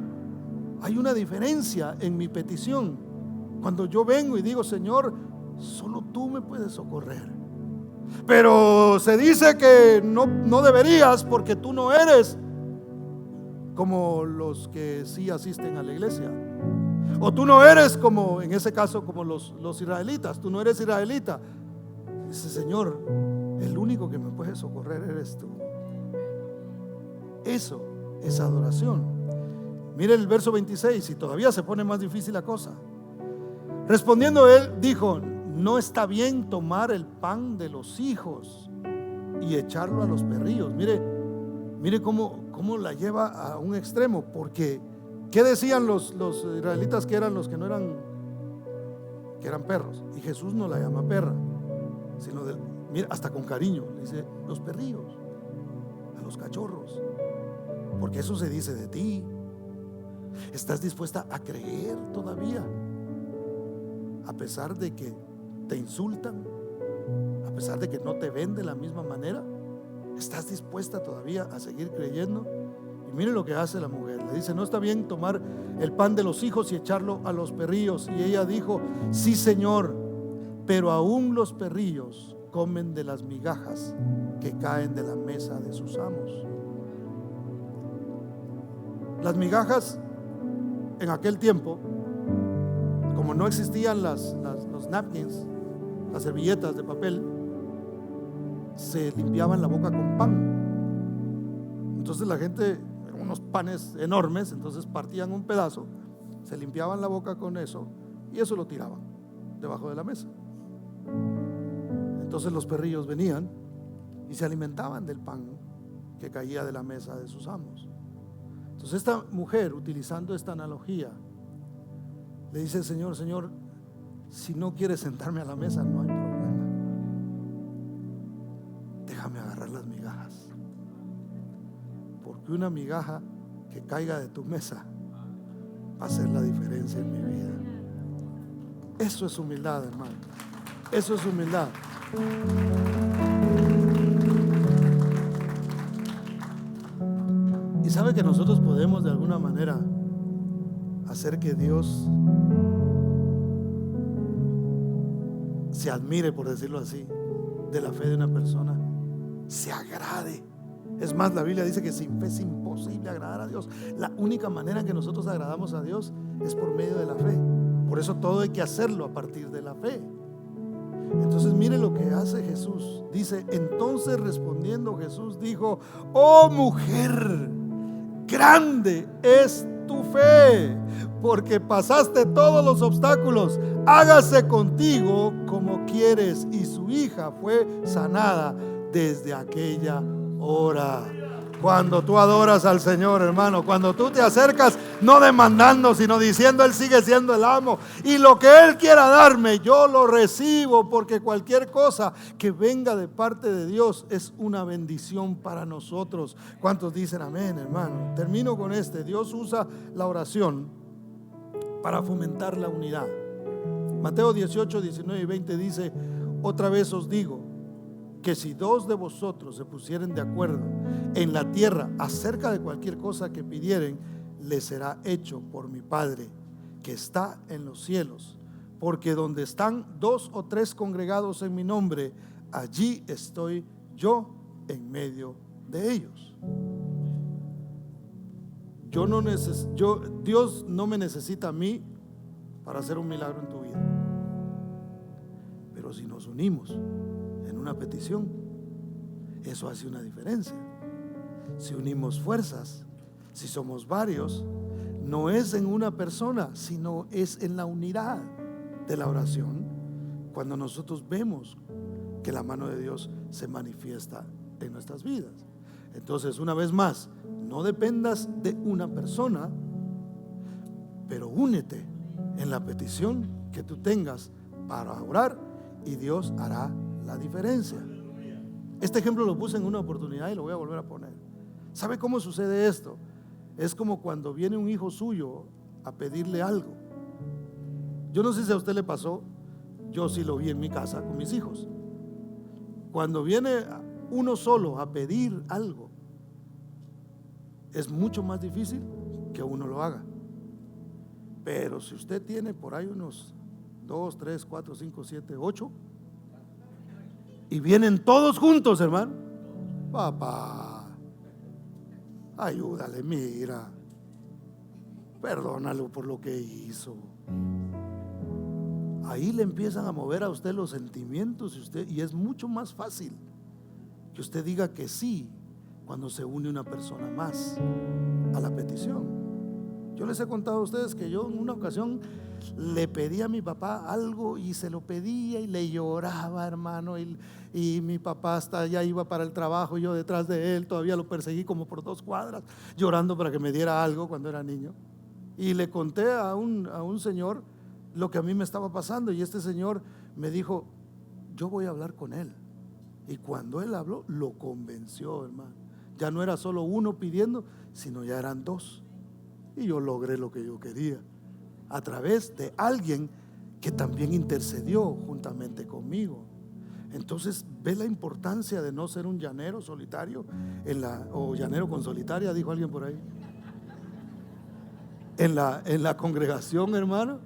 hay una diferencia en mi petición. Cuando yo vengo y digo: Señor, solo tú me puedes socorrer. Pero se dice que no deberías, porque tú no eres como los que sí asisten a la iglesia. O tú no eres como, en ese caso, como los israelitas. Tú no eres israelita. Dice: Señor, el único que me puede socorrer eres tú. Eso es adoración. Mire el verso 26, y todavía se pone más difícil la cosa. Respondiendo él, dijo: no está bien tomar el pan de los hijos y echarlo a los perrillos. Mire cómo la lleva a un extremo. Porque ¿qué decían los israelitas que eran los que no eran, que eran perros? Y Jesús no la llama perra, sino mira, hasta con cariño le dice: los perrillos, a los cachorros, porque eso se dice de ti. ¿Estás dispuesta a creer todavía? A pesar de que te insultan, a pesar de que no te ven de la misma manera, ¿estás dispuesta todavía a seguir creyendo? Y mire lo que hace la mujer. Le dice: no está bien tomar el pan de los hijos y echarlo a los perrillos. Y ella dijo: sí, Señor, pero aún los perrillos comen de las migajas que caen de la mesa de sus amos. Las migajas en aquel tiempo, como no existían los napkins, las servilletas de papel, se limpiaban la boca con pan. Entonces la gente, unos panes enormes, entonces partían un pedazo, se limpiaban la boca con eso y eso lo tiraban debajo de la mesa. Entonces los perrillos venían y se alimentaban del pan que caía de la mesa de sus amos. Entonces esta mujer, utilizando esta analogía, le dice: Señor, si no quieres sentarme a la mesa, no hay problema. Déjame agarrar las migajas, porque una migaja que caiga de tu mesa va a hacer la diferencia en mi vida. Eso es humildad, hermano. Eso es humildad. Y sabe que nosotros podemos de alguna manera hacer que Dios se admire, por decirlo así, de la fe de una persona, se agrade. Es más, la Biblia dice que sin fe es imposible agradar a Dios. La única manera en que nosotros agradamos a Dios es por medio de la fe. Por eso todo hay que hacerlo a partir de la fe. Entonces mire lo que hace Jesús. Dice: entonces respondiendo Jesús dijo: oh mujer, grande es tu fe, porque pasaste todos los obstáculos. Hágase contigo como quieres. Y su hija fue sanada desde aquella hora. Cuando tú adoras al Señor, hermano, cuando tú te acercas, no demandando, sino diciendo: Él sigue siendo el amo, y lo que Él quiera darme, yo lo recibo, porque cualquier cosa que venga de parte de Dios es una bendición para nosotros. ¿Cuántos dicen amén, hermano? Termino con Dios usa la oración para fomentar la unidad. Mateo 18, 19 y 20 dice: otra vez os digo, que si dos de vosotros se pusieren de acuerdo en la tierra acerca de cualquier cosa que pidieren, les será hecho por mi Padre que está en los cielos. Porque donde están 2 o 3 congregados en mi nombre, allí estoy yo en medio de ellos. Dios no me necesita a mí para hacer un milagro en tu vida. Pero si nos unimos en una petición, eso hace una diferencia. Si unimos fuerzas, si somos varios, no es en una persona, sino es en la unidad de la oración, cuando nosotros vemos que la mano de Dios se manifiesta en nuestras vidas. Entonces, una vez más, no dependas de una persona, pero únete en la petición que tú tengas para orar, y Dios hará la diferencia. Este ejemplo lo puse en una oportunidad y lo voy a volver a poner. ¿Sabe cómo sucede esto? Es como cuando viene un hijo suyo a pedirle algo. Yo no sé si a usted le pasó, yo sí lo vi en mi casa con mis hijos. Cuando viene uno solo a pedir algo, es mucho más difícil que uno lo haga. Pero si usted tiene por ahí unos 2, 3, 4, 5, 7, 8 y vienen todos juntos, hermano, papá, ayúdale, mira, perdónalo por lo que hizo. Ahí le empiezan a mover a usted los sentimientos y es mucho más fácil que usted diga que sí cuando se une una persona más a la petición. Yo les he contado a ustedes que yo en una ocasión le pedí a mi papá algo y se lo pedía y le lloraba, hermano, y mi papá hasta allá iba para el trabajo y yo detrás de él todavía lo perseguí como por 2 cuadras llorando para que me diera algo cuando era niño. Y le conté a un señor lo que a mí me estaba pasando, y este señor me dijo: yo voy a hablar con él. Y cuando él habló, lo convenció, hermano. Ya no era solo uno pidiendo, sino ya eran 2. Y yo logré lo que yo quería a través de alguien que también intercedió juntamente conmigo. Entonces, ve la importancia de no ser un llanero solitario o llanero con solitaria, dijo alguien por ahí, en la congregación, hermano.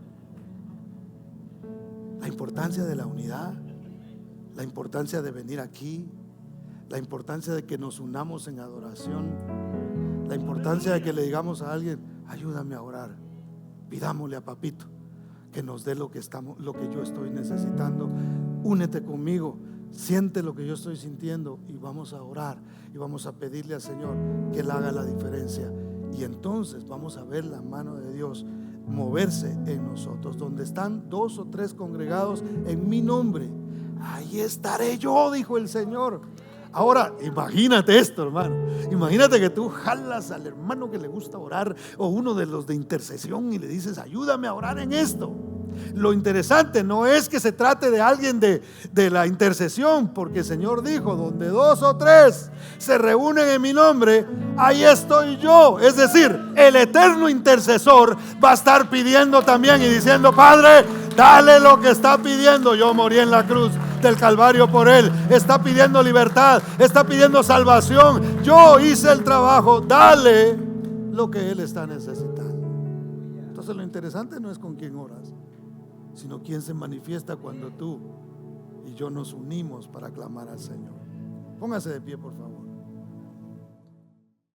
La importancia de la unidad, la importancia de venir aquí, la importancia de que nos unamos en adoración, la importancia de que le digamos a alguien: ayúdame a orar, pidámosle a papito que nos dé lo que yo estoy necesitando. Únete conmigo, siente lo que yo estoy sintiendo y vamos a orar y vamos a pedirle al Señor que Él haga la diferencia. Y entonces vamos a ver la mano de Dios moverse en nosotros. Donde están 2 o 3 congregados en mi nombre, ahí estaré yo, dijo el Señor. Ahora, imagínate esto, hermano. Imagínate que tú jalas al hermano que le gusta orar o uno de los de intercesión y le dices: ayúdame a orar en esto. Lo interesante no es que se trate de alguien de la intercesión, porque el Señor dijo: donde 2 o 3 se reúnen en mi nombre, ahí estoy yo. Es decir, el eterno intercesor va a estar pidiendo también y diciendo: Padre, dale lo que está pidiendo. Yo morí en la cruz del Calvario por él. Está pidiendo libertad, está pidiendo salvación. Yo hice el trabajo, dale lo que él está necesitando. Entonces, lo interesante no es con quién oras, sino quién se manifiesta cuando tú y yo nos unimos para clamar al Señor. Póngase de pie, por favor.